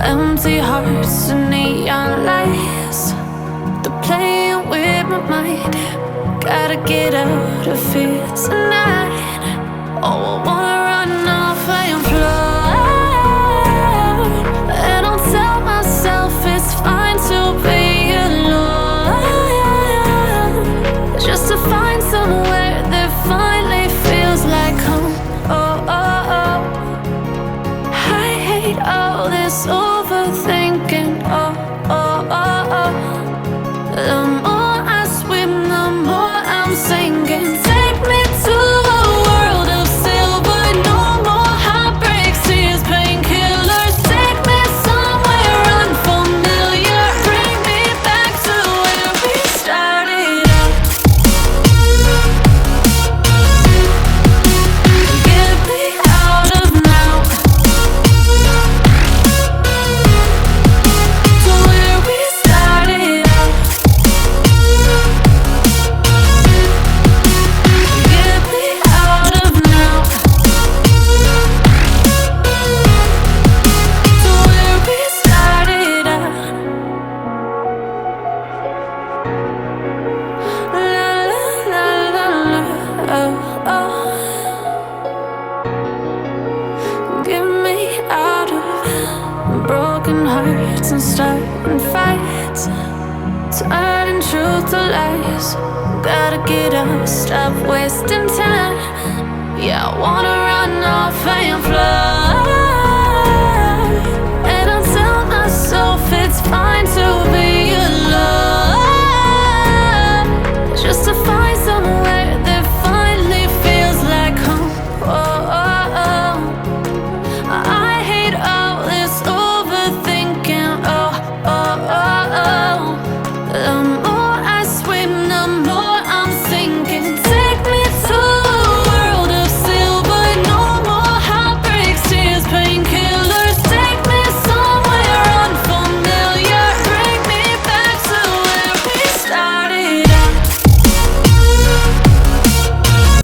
Empty hearts and neon lights, they're playing with my mind. Gotta get out of here tonight. Oh, I wanna run off and fly, and I'll tell myself it's fine to be alone, just to find somewhere that finally feels like home. Oh, oh, oh. I hate all this overthinking. Oh, oh, oh, oh. The more I swim, the more I'm sinking. Take me to a world of silver. No more heartbreaks, tears, painkillers. Take me somewhere unfamiliar. Bring me back to where we started out. Get me out of now, to where we started out. Get me out of now, to where we started out. La la la la la, oh, oh. Get me out of broken hearts and starting fights, turning truth to lies. Gotta get up, stop wasting time. Yeah, I wanna run off and fly.